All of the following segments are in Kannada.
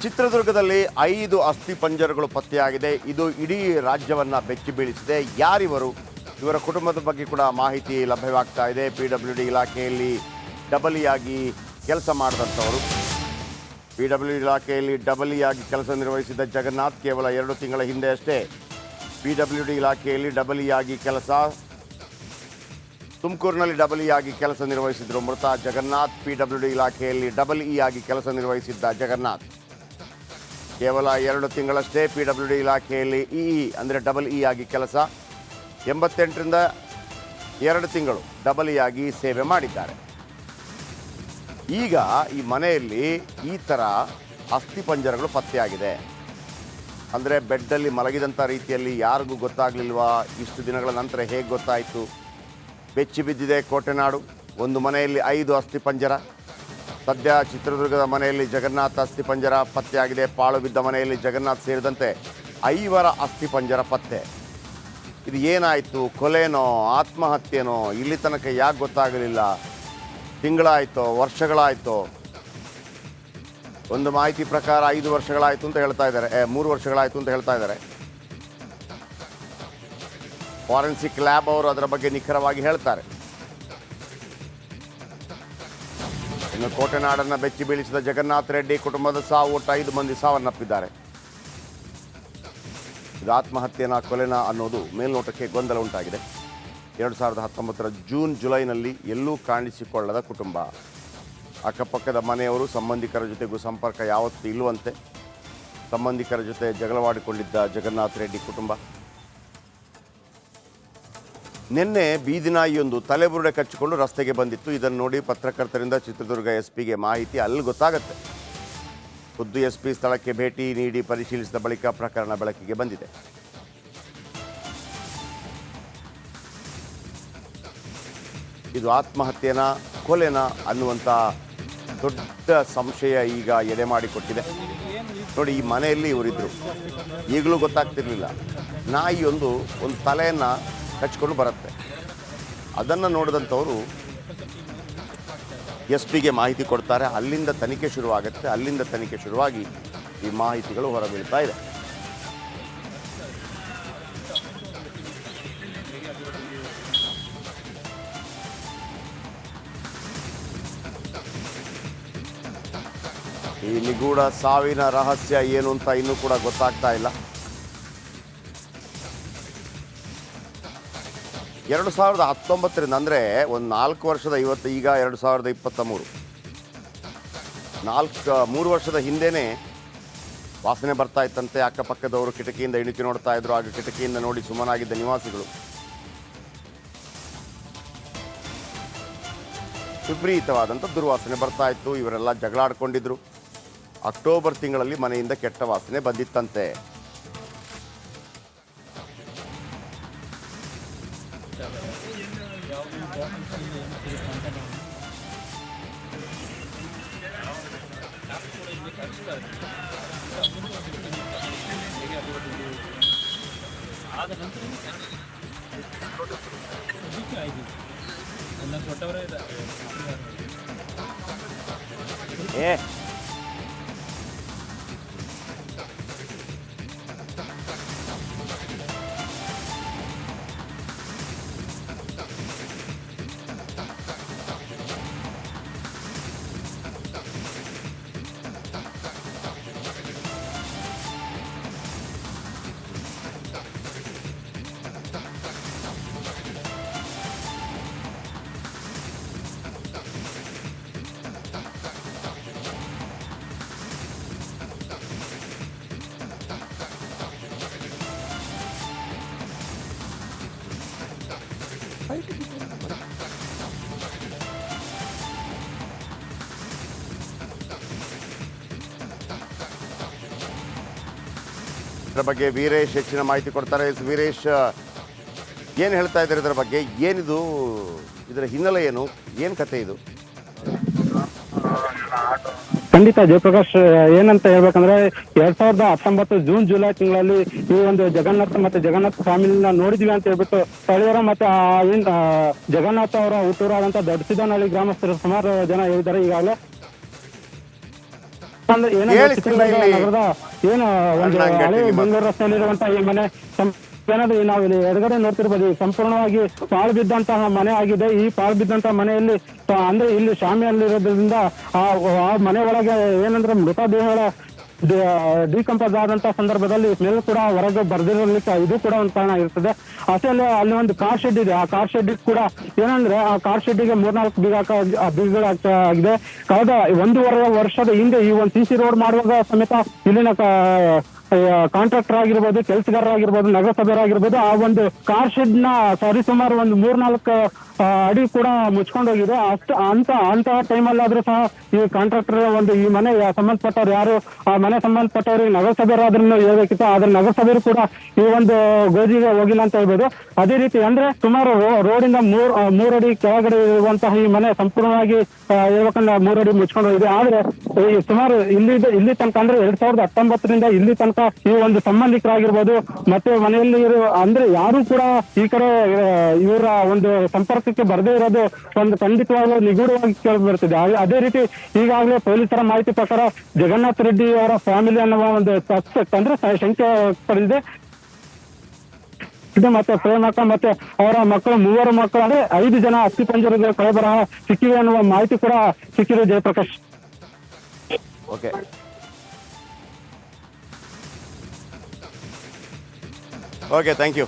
ಚಿತ್ರದುರ್ಗದಲ್ಲಿ 5 ಅಸ್ಥಿ ಪಂಜರಗಳು ಪತ್ತೆಯಾಗಿದೆ. ಇದು ಇಡೀ ರಾಜ್ಯವನ್ನ ಬೆಚ್ಚಿ ಬೀಳಿಸಿದೆ. ಯಾರಿವರು? ಇವರ ಕುಟುಂಬದ ಬಗ್ಗೆ ಕೂಡ ಮಾಹಿತಿ ಲಭ್ಯವಾಗ್ತಾ ಇದೆ. PWD ಇಲಾಖೆಯಲ್ಲಿ ಡಬಲಿಯಾಗಿ ಕೆಲಸ ಮಾಡಿದಂಥವರು. PWD ಇಲಾಖೆಯಲ್ಲಿ ಡಬಲಿಯಾಗಿ ಕೆಲಸ ನಿರ್ವಹಿಸಿದ ಜಗನ್ನಾಥ್ ಕೇವಲ 2 ತಿಂಗಳ ಹಿಂದೆ ಅಷ್ಟೇ PWD ಇಲಾಖೆಯಲ್ಲಿ ಡಬಲಿಯಾಗಿ ಕೆಲಸ ತುಮಕೂರಿನಲ್ಲಿ ಡಬಲಿಯಾಗಿ ಕೆಲಸ ನಿರ್ವಹಿಸಿದ್ರು ಮೃತ ಜಗನ್ನಾಥ್. PWD ಇಲಾಖೆಯಲ್ಲಿ ಡಬಲ್ ಆಗಿ ಕೆಲಸ ನಿರ್ವಹಿಸಿದ್ದ ಜಗನ್ನಾಥ್ ಕೇವಲ 2 ತಿಂಗಳಷ್ಟೇ PWD ಇಲಾಖೆಯಲ್ಲಿ ಅಂದರೆ ಡಬಲ್ ಆಗಿ ಕೆಲಸ. 88ರಿಂದ 2 ತಿಂಗಳು ಡಬಲ್ ಆಗಿ ಸೇವೆ ಮಾಡಿದ್ದಾರೆ. ಈಗ ಈ ಮನೆಯಲ್ಲಿ ಈ ಥರ ಅಸ್ಥಿಪಂಜರಗಳು ಪತ್ತೆಯಾಗಿದೆ. ಅಂದರೆ ಬೆಡ್ಡಲ್ಲಿ ಮಲಗಿದಂಥ ರೀತಿಯಲ್ಲಿ ಯಾರಿಗೂ ಗೊತ್ತಾಗಲಿಲ್ವಾ? ಇಷ್ಟು ದಿನಗಳ ನಂತರ ಹೇಗೆ ಗೊತ್ತಾಯಿತು? ಬೆಚ್ಚಿ ಬಿದ್ದಿದೆ ಕೋಟೆನಾಡು. ಒಂದು ಮನೆಯಲ್ಲಿ 5 ಅಸ್ಥಿಪಂಜರ. ಸದ್ಯ ಚಿತ್ರದುರ್ಗದ ಮನೆಯಲ್ಲಿ ಜಗನ್ನಾಥ್ ಅಸ್ಥಿಪಂಜರ ಪತ್ತೆಯಾಗಿದೆ. ಪಾಳು ಬಿದ್ದ ಮನೆಯಲ್ಲಿ ಜಗನ್ನಾಥ್ ಸೇರಿದಂತೆ 5 ಅಸ್ಥಿಪಂಜರ ಪತ್ತೆ. ಇದು ಏನಾಯಿತು? ಕೊಲೆನೋ ಆತ್ಮಹತ್ಯೆನೋ? ಇಲ್ಲಿ ತನಕ ಯಾಕೆ ಗೊತ್ತಾಗಲಿಲ್ಲ? ತಿಂಗಳಾಯಿತೋ ವರ್ಷಗಳಾಯಿತೋ? ಒಂದು ಮಾಹಿತಿ ಪ್ರಕಾರ 5 ವರ್ಷಗಳಾಯಿತು ಅಂತ ಹೇಳ್ತಾ ಇದ್ದಾರೆ. 3 ವರ್ಷಗಳಾಯಿತು ಅಂತ ಹೇಳ್ತಾ ಇದ್ದಾರೆ. ಫಾರೆನ್ಸಿಕ್ ಲ್ಯಾಬ್ ಅವರು ಅದರ ಬಗ್ಗೆ ನಿಖರವಾಗಿ ಹೇಳ್ತಾರೆ. ಇನ್ನು ಕೋಟೆನಾಡನ್ನು ಬೆಚ್ಚಿ ಬೀಳಿಸಿದ ಜಗನ್ನಾಥ್ ರೆಡ್ಡಿ ಕುಟುಂಬದ ಸಾವು. ಒಟ್ಟು 5 ಮಂದಿ ಸಾವನ್ನಪ್ಪಿದ್ದಾರೆ. ಇದು ಆತ್ಮಹತ್ಯೆನ ಕೊಲೆನ ಅನ್ನೋದು ಮೇಲ್ನೋಟಕ್ಕೆ ಗೊಂದಲ ಉಂಟಾಗಿದೆ. 2019ರ ಜೂನ್ ಜುಲೈನಲ್ಲಿ ಎಲ್ಲೂ ಕಾಣಿಸಿಕೊಳ್ಳದ ಕುಟುಂಬ. ಅಕ್ಕಪಕ್ಕದ ಮನೆಯವರು ಸಂಬಂಧಿಕರ ಜೊತೆಗೂ ಸಂಪರ್ಕ ಯಾವತ್ತೂ ಇಲ್ಲವಂತೆ. ಸಂಬಂಧಿಕರ ಜೊತೆ ಜಗಳವಾಡಿಕೊಂಡಿದ್ದ ಜಗನ್ನಾಥ್ ರೆಡ್ಡಿ ಕುಟುಂಬ. ನಿನ್ನೆ ಬೀದಿನಾಯಿಯೊಂದು ತಲೆಬುರುಡೆ ಕಚ್ಚಿಕೊಂಡು ರಸ್ತೆಗೆ ಬಂದಿತ್ತು. ಇದನ್ನು ನೋಡಿ ಪತ್ರಕರ್ತರಿಂದ ಚಿತ್ರದುರ್ಗ SP ಮಾಹಿತಿ ಅಲ್ಲಿ ಗೊತ್ತಾಗುತ್ತೆ. ಖುದ್ದು SP ಸ್ಥಳಕ್ಕೆ ಭೇಟಿ ನೀಡಿ ಪರಿಶೀಲಿಸಿದ ಬಳಿಕ ಪ್ರಕರಣ ಬೆಳಕಿಗೆ ಬಂದಿದೆ. ಇದು ಆತ್ಮಹತ್ಯೆನ ಕೊಲೆನ ಅನ್ನುವಂಥ ದೊಡ್ಡ ಸಂಶಯ ಈಗ ಎಡೆ ಮಾಡಿಕೊಟ್ಟಿದೆ. ನೋಡಿ, ಈ ಮನೆಯಲ್ಲಿ ಇವರಿದ್ದರು. ಈಗಲೂ ಗೊತ್ತಾಗ್ತಿರ್ಲಿಲ್ಲ. ನಾಯಿಯೊಂದು ತಲೆಯನ್ನು ಕಚ್ಕೊಂಡು ಬರುತ್ತೆ. ಅದನ್ನು ನೋಡಿದಂಥವರು SP ಮಾಹಿತಿ ಕೊಡ್ತಾರೆ. ಅಲ್ಲಿಂದ ತನಿಖೆ ಶುರುವಾಗುತ್ತೆ. ಅಲ್ಲಿಂದ ತನಿಖೆ ಶುರುವಾಗಿ ಈ ಮಾಹಿತಿಗಳು ಹೊರಬೀಳ್ತಾ ಇದೆ. ಈ ನಿಗೂಢ ಸಾವಿನ ರಹಸ್ಯ ಏನು ಅಂತ ಇನ್ನೂ ಕೂಡ ಗೊತ್ತಾಗ್ತಾ ಇಲ್ಲ. 2019ರಿಂದ ಅಂದರೆ ಒಂದು 4 ವರ್ಷದ ಈಗ 2023 3 ವರ್ಷದ ಹಿಂದೆಯೇ ವಾಸನೆ ಬರ್ತಾ ಇತ್ತಂತೆ. ಅಕ್ಕಪಕ್ಕದವರು ಕಿಟಕಿಯಿಂದ ಇಣುಕಿ ನೋಡ್ತಾ ಇದ್ರು. ಆಗ ಕಿಟಕಿಯಿಂದ ನೋಡಿ ಸುಮ್ಮನಾಗಿದ್ದ ನಿವಾಸಿಗಳು ವಿಪರೀತವಾದಂಥ ದುರ್ವಾಸನೆ ಬರ್ತಾ ಇತ್ತು. ಇವರೆಲ್ಲ ಜಗಳಾಡ್ಕೊಂಡಿದ್ರು. ಅಕ್ಟೋಬರ್ ತಿಂಗಳಲ್ಲಿ ಮನೆಯಿಂದ ಕೆಟ್ಟ ವಾಸನೆ ಬಂದಿತ್ತಂತೆ. ಇದರ ಬಗ್ಗೆ ವೀರೇಶ್ ಹೆಚ್ಚಿನ ಮಾಹಿತಿ ಕೊಡ್ತಾರೆ. ವೀರೇಶ್, ಏನು ಹೇಳ್ತಾ ಇದ್ದಾರೆ ಇದರ ಬಗ್ಗೆ? ಏನಿದು? ಇದರ ಹಿನ್ನೆಲೆ ಏನು ಕತೆ ಇದು? ಖಂಡಿತ ಜಯಪ್ರಕಾಶ್, ಏನಂತ ಹೇಳ್ಬೇಕಂದ್ರೆ 2019 ಜೂನ್ ಜುಲೈ ತಿಂಗಳಲ್ಲಿ ಈ ಒಂದು ಜಗನ್ನಾಥ್ ಮತ್ತೆ ಜಗನ್ನಾಥ್ ಫ್ಯಾಮಿಲಿನ ನೋಡಿದ್ವಿ ಅಂತ ಹೇಳ್ಬಿಟ್ಟು ಸ್ಥಳೀಯರು ಮತ್ತೆ ಜಗನ್ನಾಥ್ ಅವರ ಹುಟ್ಟೂರಾದಂತ ದೊಡ್ಡಸಿದ್ದನಹಳ್ಳಿ ಗ್ರಾಮಸ್ಥರು ಸುಮಾರು ಜನ ಹೇಳಿದ್ದಾರೆ. ಈಗಾಗಲೇ ಅಂದ್ರೆ ಏನೋ ಕೇಳಿಸ್ತಿಲ್ಲ ಇಲ್ಲಿ. ನಗರದ ಏನು ಒಂದು ಅಣ್ಣ ಗಟ್ಟಿ ಹಳೆ ನಿಮ್ಮ- ಬೆಂಗಳೂರು ರಸ್ತೆಯಲ್ಲಿರುವಂತಹ ಈ ಮನೆ ಏನಾದ್ರು ನಾವು ಇಲ್ಲಿ ಎಡಗಡೆ ನೋಡ್ತಿರ್ಬೋದು, ಸಂಪೂರ್ಣವಾಗಿ ಪಾಳು ಬಿದ್ದಂತಹ ಮನೆ ಆಗಿದೆ. ಈ ಪಾಳು ಬಿದ್ದಂತಹ ಮನೆಯಲ್ಲಿ ಅಂದ್ರೆ ಇಲ್ಲಿ ಶಾಮಿಯಲ್ಲಿರೋದ್ರಿಂದ ಆ ಮನೆ ಒಳಗೆ ಏನಂದ್ರೆ ಮೃತದೇಹಗಳ ಡಿಕಂಪೋಸ್ ಆದಂತಹ ಸಂದರ್ಭದಲ್ಲಿ ಸ್ಮೆಲ್ ಕೂಡ ಹೊರಗೆ ಬರ್ದಿರಲಿಕ್ಕೆ ಇದು ಕೂಡ ಒಂದು ಕಾರಣ ಇರ್ತದೆ. ಅಷ್ಟೇ ಅಲ್ಲಿ ಒಂದು ಕಾರ್ ಶೆಡ್ ಇದೆ. ಆ ಕಾರ್ ಶೆಡ್ ಕೂಡ ಏನಂದ್ರೆ ಆ ಕಾರ್ ಶೆಡ್ಗೆ 3-4 ಬೀಗಗಳಾಗಿದೆ. ಕಳೆದ 1.5 ವರ್ಷದ ಹಿಂದೆ ಈ ಒಂದು CC ರೋಡ್ ಮಾಡುವಾಗ ಸಮೇತ ಇಲ್ಲಿನ ಕಾಂಟ್ರಾಕ್ಟರ್ ಆಗಿರ್ಬೋದು, ಕೆಲಸಗಾರರಾಗಿರ್ಬೋದು, ನಗರಸಭೆಯವರಾಗಿರ್ಬೋದು ಆ ಒಂದು ಕಾರ್ ಶೆಡ್ ನ ಸುಮಾರು ಒಂದು 3-4 ಅಡಿ ಕೂಡ ಮುಚ್ಕೊಂಡು ಹೋಗಿದೆ. ಅಂತಹ ಟೈಮಲ್ಲಿ ಆದ್ರೂ ಸಹ ಈ ಕಾಂಟ್ರಾಕ್ಟರ್ ಒಂದು ಈ ಮನೆ ಸಂಬಂಧಪಟ್ಟವ್ರು ಯಾರು ಆ ಮನೆ ಸಂಬಂಧಪಟ್ಟವ್ರಿಗೆ ನಗರಸಭೆಯವರಾದ್ರೂ ಹೇಳ್ಬೇಕಿತ್ತು. ಆದ್ರೆ ನಗರಸಭೆಯವರು ಕೂಡ ಈ ಒಂದು ಗೋಜಿಗೆ ಹೋಗಿಲ್ಲ ಅಂತ ಹೇಳ್ಬೋದು. ಅದೇ ರೀತಿ ಅಂದ್ರೆ ಸುಮಾರು ರೋಡಿಂದ 3 ಅಡಿ ಕೆಳಗಡೆ ಇರುವಂತಹ ಈ ಮನೆ ಸಂಪೂರ್ಣವಾಗಿ ಹೇಳ್ಬೇಕಂದ್ರೆ 3 ಅಡಿ ಮುಚ್ಕೊಂಡು ಹೋಗಿದೆ. ಆದ್ರೆ ಸುಮಾರು ಇಲ್ಲಿ ತನಕ ಅಂದ್ರೆ 2019ರಿಂದ ಇಲ್ಲಿ ತನಕ ಈ ಒಂದು ಸಂಬಂಧಿಕರಾಗಿರ್ಬೋದು ಮತ್ತೆ ಮನೆಯಲ್ಲಿ ಅಂದ್ರೆ ಯಾರು ಕೂಡ ಈ ಕಡೆ ಇವರ ಒಂದು ಸಂಪರ್ಕಕ್ಕೆ ಬರದೇ ಇರೋದು ಒಂದು ಖಂಡಿತವಾಗ್ಲೂ ನಿಗೂಢವಾಗಿ ಕೇಳಿ ಬರ್ತಿದೆ. ಅದೇ ರೀತಿ ಈಗಾಗಲೇ ಪೊಲೀಸರ ಮಾಹಿತಿ ಪ್ರಕಾರ ಜಗನ್ನಾಥ್ ರೆಡ್ಡಿ ಅವರ ಫ್ಯಾಮಿಲಿ ಅನ್ನುವ ಒಂದು ಸಸ್ಪೆಕ್ಟ್ ಅಂದ್ರೆ ಶಂಕೆ ಪಡೆದಿದೆ. ಮತ್ತೆ ಪ್ರೇಮಕ್ಕ ಮತ್ತೆ ಅವರ ಮಕ್ಕಳು 3 ಮಕ್ಕಳು ಅಂದ್ರೆ 5 ಜನ ಅಸ್ಥಿಪಂಜರದ ಕಳೆಬರಹ ಸಿಕ್ಕಿವೆ ಅನ್ನುವ ಮಾಹಿತಿ ಕೂಡ ಸಿಕ್ಕಿದೆ. Jayaprakash. Okay, okay, thank you.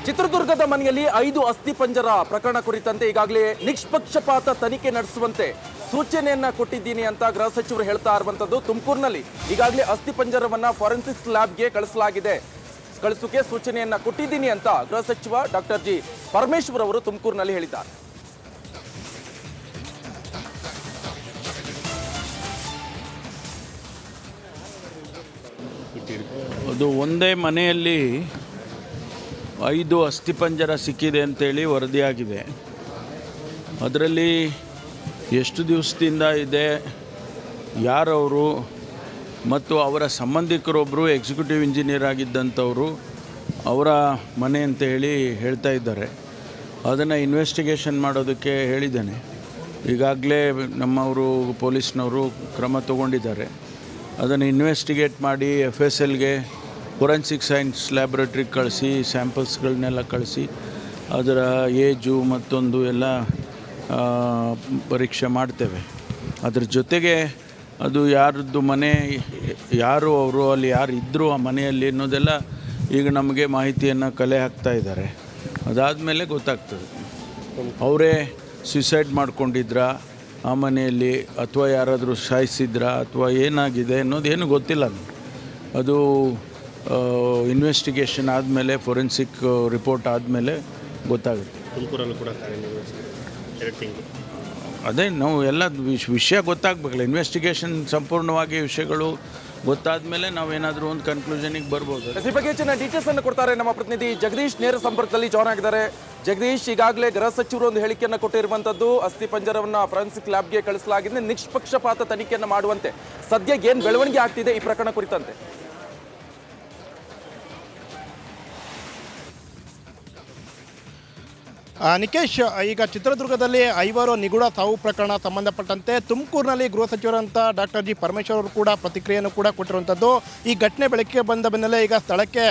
ಚಿತ್ರದುರ್ಗದ ಮನೆಯಲ್ಲಿ 5 ಅಸ್ಥಿಪಂಜರ ಪ್ರಕರಣ ಕುರಿತಂತೆ ಈಗಾಗಲೇ ನಿಷ್ಪಕ್ಷಪಾತ ತನಿಖೆ ನಡೆಸುವಂತೆ ಸೂಚನೆಯನ್ನ ಕೊಟ್ಟಿದ್ದೀನಿ ಅಂತ ಗೃಹ ಸಚಿವರು ಹೇಳ್ತಾ ಇರುವಂತದ್ದು. ತುಮಕೂರಿನಲ್ಲಿ ಈಗಾಗಲೇ ಅಸ್ಥಿಪಂಜರವನ್ನ ಫಾರೆನ್ಸಿಕ್ಸ್ ಲ್ಯಾಬ್ಗೆ ಕಳಿಸೋಕೆ ಸೂಚನೆಯನ್ನ ಕೊಟ್ಟಿದ್ದೀನಿ ಅಂತ ಗೃಹ ಸಚಿವ ಡಾಕ್ಟರ್ ಜಿ ಪರಮೇಶ್ವರ್ ಅವರು ತುಮಕೂರಿನಲ್ಲಿ ಹೇಳಿದ್ದಾರೆ. ಅದು ಒಂದೇ ಮನೆಯಲ್ಲಿ 5 ಅಸ್ಥಿಪಂಜರ ಸಿಕ್ಕಿದೆ ಅಂತೇಳಿ ವರದಿಯಾಗಿದೆ. ಅದರಲ್ಲಿ ಎಷ್ಟು ದಿವಸದಿಂದ ಇದೆ, ಯಾರವರು ಮತ್ತು ಅವರ ಸಂಬಂಧಿಕರೊಬ್ಬರು ಎಕ್ಸಿಕ್ಯೂಟಿವ್ ಇಂಜಿನಿಯರ್ ಆಗಿದ್ದಂಥವರು ಅವರ ಮನೆ ಅಂತ ಹೇಳ್ತಾ ಇದ್ದಾರೆ. ಅದನ್ನು ಇನ್ವೆಸ್ಟಿಗೇಷನ್ ಮಾಡೋದಕ್ಕೆ ಹೇಳಿದ್ದೇನೆ. ಈಗಾಗಲೇ ನಮ್ಮವರು ಪೊಲೀಸ್ನವರು ಕ್ರಮ ತಗೊಂಡಿದ್ದಾರೆ. ಅದನ್ನು ಇನ್ವೆಸ್ಟಿಗೇಟ್ ಮಾಡಿ FSLಗೆ ಫೊರೆನ್ಸಿಕ್ ಸೈನ್ಸ್ ಲ್ಯಾಬ್ರೇಟ್ರಿಗೆ ಕಳಿಸಿ ಸ್ಯಾಂಪಲ್ಸ್ಗಳನ್ನೆಲ್ಲ ಕಳಿಸಿ ಅದರ ಏಜು ಮತ್ತೊಂದು ಎಲ್ಲ ಪರೀಕ್ಷೆ ಮಾಡ್ತೇವೆ. ಅದ್ರ ಜೊತೆಗೆ ಅದು ಯಾರದ್ದು ಮನೆ, ಯಾರು ಅವರು, ಅಲ್ಲಿ ಯಾರು ಇದ್ದರು ಆ ಮನೆಯಲ್ಲಿ ಅನ್ನೋದೆಲ್ಲ ಈಗ ನಮಗೆ ಮಾಹಿತಿಯನ್ನು ಕಲೆ ಹಾಕ್ತಾ ಇದ್ದಾರೆ. ಅದಾದಮೇಲೆ ಗೊತ್ತಾಗ್ತದೆ ಅವರೇ ಸುಸೈಡ್ ಮಾಡ್ಕೊಂಡಿದ್ರಾ ಆ ಮನೆಯಲ್ಲಿ ಅಥವಾ ಯಾರಾದರೂ ಸಾಯಿಸಿದ್ರಾ ಅಥವಾ ಏನಾಗಿದೆ ಅನ್ನೋದೇನು ಗೊತ್ತಿಲ್ಲ. ಅದು ಇನ್ವೆಸ್ಟಿಗೇಷನ್ ಆದಮೇಲೆ ಫೊರೆನ್ಸಿಕ್ ರಿಪೋರ್ಟ್ ಆದಮೇಲೆ ಗೊತ್ತಾಗುತ್ತೆ. ತುಮಕೂರಲ್ಲೂ ಕೂಡ ಅದೇ ನಾವು ಎಲ್ಲ ವಿಷಯ ಗೊತ್ತಾಗಬೇಕಲ್ಲ. ಇನ್ವೆಸ್ಟಿಗೇಷನ್ ಸಂಪೂರ್ಣವಾಗಿ ವಿಷಯಗಳು ಗೊತ್ತಾದ ಮೇಲೆ ನಾವೇನಾದರೂ ಒಂದು ಕನ್ಕ್ಲೂಷನಿಗೆ ಬರ್ಬೋದು. ಈ ಬಗ್ಗೆ ಹೆಚ್ಚಿನ ಡೀಟೇಲ್ಸ್ ಅನ್ನು ಕೊಡ್ತಾರೆ ನಮ್ಮ ಪ್ರತಿನಿಧಿ ಜಗದೀಶ್. ನೇರ ಸಂಪರ್ಕದಲ್ಲಿ ಜಾಯ್ನ್ ಆಗಿದ್ದಾರೆ. ಜಗದೀಶ್, ಈಗಾಗಲೇ ಗೃಹ ಸಚಿವರು ಒಂದು ಹೇಳಿಕೆಯನ್ನು ಕೊಟ್ಟಿರುವಂತದ್ದು, ಅಸ್ಥಿ ಪಂಜರವನ್ನ ಫಾರೆನ್ಸಿಕ್ ಲ್ಯಾಬ್ಗೆ ಕಳಿಸಲಾಗಿದೆ, ನಿಷ್ಪಕ್ಷಪಾತ ತನಿಖೆಯನ್ನು ಮಾಡುವಂತೆ. ಸದ್ಯ ಏನು ಬೆಳವಣಿಗೆ ಆಗ್ತಿದೆ ಈ ಪ್ರಕರಣ ಕುರಿತಂತೆ? ನಿಕೇಶ್, ಈಗ ಚಿತ್ರದುರ್ಗದಲ್ಲಿ 5 ನಿಗೂಢ ಸಾವು ಪ್ರಕರಣ ಸಂಬಂಧಪಟ್ಟಂತೆ ತುಮಕೂರಿನಲ್ಲಿ ಗೃಹ ಸಚಿವರಂತ ಡಾಕ್ಟರ್ ಜಿ ಪರಮೇಶ್ವರ್ ಅವರು ಕೂಡ ಪ್ರತಿಕ್ರಿಯೆಯನ್ನು ಕೂಡ ಕೊಟ್ಟಿರುವಂಥದ್ದು. ಈ ಘಟನೆ ಬೆಳಕಿಗೆ ಬಂದ ಬೆನ್ನಲ್ಲೇ ಈಗ ಸ್ಥಳಕ್ಕೆ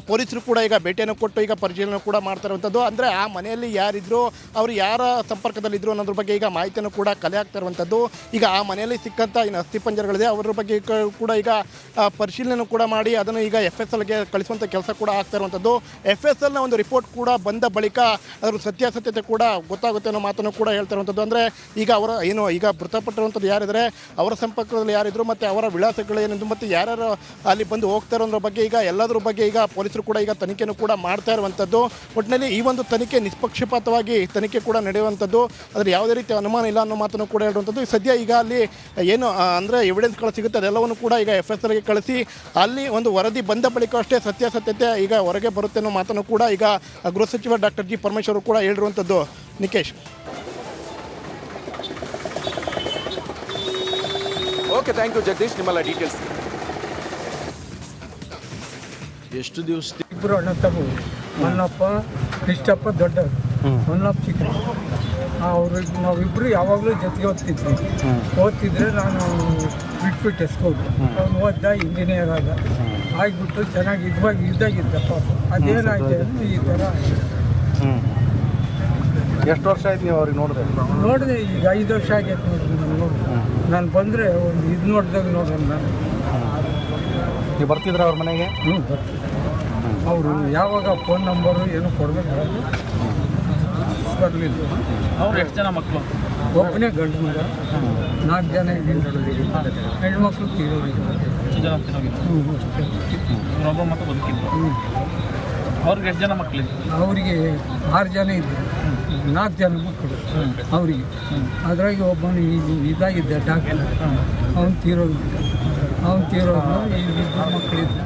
ಪೊಲೀಸರು ಕೂಡ ಈಗ ಭೇಟಿಯನ್ನು ಕೊಟ್ಟು ಈಗ ಪರಿಶೀಲನೆ ಕೂಡ ಮಾಡ್ತಾ ಇರುವಂಥದ್ದು. ಅಂದರೆ ಆ ಮನೆಯಲ್ಲಿ ಯಾರಿದ್ರು, ಅವರು ಯಾರ ಸಂಪರ್ಕದಲ್ಲಿದ್ದರು ಅನ್ನೋದ್ರ ಬಗ್ಗೆ ಈಗ ಮಾಹಿತಿಯನ್ನು ಕೂಡ ಕಲೆ ಆಗ್ತಾ ಇರುವಂಥದ್ದು. ಈಗ ಆ ಮನೆಯಲ್ಲಿ ಸಿಕ್ಕಂಥ ಏನು ಅಸ್ಥಿಪಂಜರಗಳಿದೆ ಅವರ ಬಗ್ಗೆ ಕೂಡ ಈಗ ಪರಿಶೀಲನೆ ಕೂಡ ಮಾಡಿ ಅದನ್ನು ಈಗ FSLಗೆ ಕಳಿಸುವಂಥ ಕೆಲಸ ಕೂಡ ಆಗ್ತಾ ಇರುವಂಥದ್ದು. FSLನ ಒಂದು ರಿಪೋರ್ಟ್ ಕೂಡ ಬಂದ ಬಳಿಕ ಅದರ ಸತ್ಯಾಸತ್ಯತೆ ಕೂಡ ಗೊತ್ತಾಗುತ್ತೆ ಅನ್ನೋ ಮಾತನ್ನು ಕೂಡ ಹೇಳ್ತಾ ಇರುವಂಥದ್ದು. ಅಂದರೆ ಈಗ ಅವರ ಏನು ಈಗ ಮೃತಪಟ್ಟಿರುವಂಥದ್ದು ಯಾರಿದ್ದಾರೆ, ಅವರ ಸಂಪರ್ಕದಲ್ಲಿ ಯಾರಿದ್ರು ಮತ್ತು ಅವರ ವಿಳಾಸಗಳು ಏನಿದ್ದು ಮತ್ತು ಯಾರ್ಯಾರು ಅಲ್ಲಿ ಬಂದು ಹೋಗ್ತಾ ಇರೋದ್ರ ಬಗ್ಗೆ ಈಗ ಎಲ್ಲದ್ರ ಬಗ್ಗೆ ಈಗ ಪೊಲೀಸರು ಕೂಡ ಈಗ ತನಿಖೆಯನ್ನು ಕೂಡ ಮಾಡ್ತಾ ಇರುವಂಥದ್ದು. ಒಟ್ಟಿನಲ್ಲಿ ಈ ಒಂದು ತನಿಖೆ ನಿಷ್ಪಕ್ಷಪಾತವಾಗಿ ತನಿಖೆ ಕೂಡ ನಡೆಯುವಂಥದ್ದು, ಅದ್ರ ಯಾವುದೇ ರೀತಿ ಅನುಮಾನ ಇಲ್ಲ ಅನ್ನೋ ಮಾತನ್ನು ಕೂಡ ಹೇಳುವಂಥದ್ದು. ಸದ್ಯ ಈಗ ಅಲ್ಲಿ ಏನು ಅಂದರೆ ಎವಿಡೆನ್ಸ್ಗಳು ಸಿಗುತ್ತೆ ಅದೆಲ್ಲವನ್ನು ಕೂಡ ಈಗ FSLಗೆ ಕಳಿಸಿ ಅಲ್ಲಿ ಒಂದು ವರದಿ ಬಂದ ಬಳಿಕ ಅಷ್ಟೇ ಸತ್ಯಾಸತ್ಯತೆ ಈಗ ಹೊರಗೆ ಬರುತ್ತೆ ಅನ್ನೋ ಮಾತನ್ನು ಕೂಡ ಈಗ ಗೃಹ ಸಚಿವ ಡಾಕ್ಟರ್ ಜಿ ಪರಮೇಶ್ವರ್ ಕೂಡ ಹೇಳಿರುವಂಥದ್ದು. Nikesh. Okay, thank you Jagadish, ನಿಮ್ಮೆಲ್ಲ ಡೀಟೇಲ್ಸ್. ಎಷ್ಟು ದಿವಸ ಇಬ್ಬರು ಅಣ್ಣ ತಮ್ಮ, ನನ್ನಪ್ಪ ಕೃಷ್ಣಪ್ಪ ದೊಡ್ಡ ಹೊನ್ನಾಪ್ ಚಿಕ್ಕ ಅವ್ರಿಗೆ ನಾವಿಬ್ಬರು ಯಾವಾಗಲೂ ಜೊತೆಗೆ ಓದ್ತಿದ್ರೆ ನಾನು ಬಿಟ್ಬಿಟ್ಟೆ ಸ್ಕೂಲ್. ಅವ್ನು ಓದ್ದ, ಇಂಜಿನಿಯರ್ ಆಗಿಬಿಟ್ಟು ಚೆನ್ನಾಗಿ ಇದ್ದಾಗಿದ್ದ ಪಾಪ. ಅದೇನಾಯ್ತು ಅಂದರೆ ಈ ಥರ ಎಷ್ಟು ವರ್ಷ ಆಯ್ತು ನೀವು ಅವ್ರಿಗೆ ನೋಡಿದೆ. ಈಗ 5 ವರ್ಷ ಆಗೈತೆ ನೋಡ್ರಿ ನಾನು ನಾನು ಬಂದರೆ ಒಂದು ಇದು ನೋಡಿದಾಗ ನೋಡೋಣ ನಾನು. ನೀವು ಬರ್ತಿದ್ರ ಅವ್ರ ಮನೆಗೆ? ಬರ್ತೀನಿ. ಅವರು ಯಾವಾಗ ಫೋನ್ ನಂಬರು ಏನೋ ಕೊಡಬೇಕು ಬರಲಿಲ್ಲ. ಅವ್ರು ಎಷ್ಟು ಜನ ಮಕ್ಕಳು? ಒಬ್ಬನೇ ಗಂಡು ಮಗ, 4 ಜನ ಹೆಣ್ಮಕ್ಳು ತೀರೋಗಿದ್ದಾರೆ. ಒಬ್ಬ ಮತ್ತು ಬದುಕಿದ್ರು. ಅವ್ರಿಗೆ ಎಷ್ಟು ಜನ ಮಕ್ಕಳಿದ್ರು? ಅವರಿಗೆ 6 ಜನ ಇದ್ದರು, 4 ಜನ ಮಕ್ಕಳು ಅವರಿಗೆ. ಅದ್ರಾಗೆ ಒಬ್ಬನು ಇದಾಗಿದ್ದ ಡಾಕ್ಟರ್, ಅವನು ತೀರೋಗಿದ್ದ. ಈಗ 2 ಮಕ್ಕಳಿದ್ರು.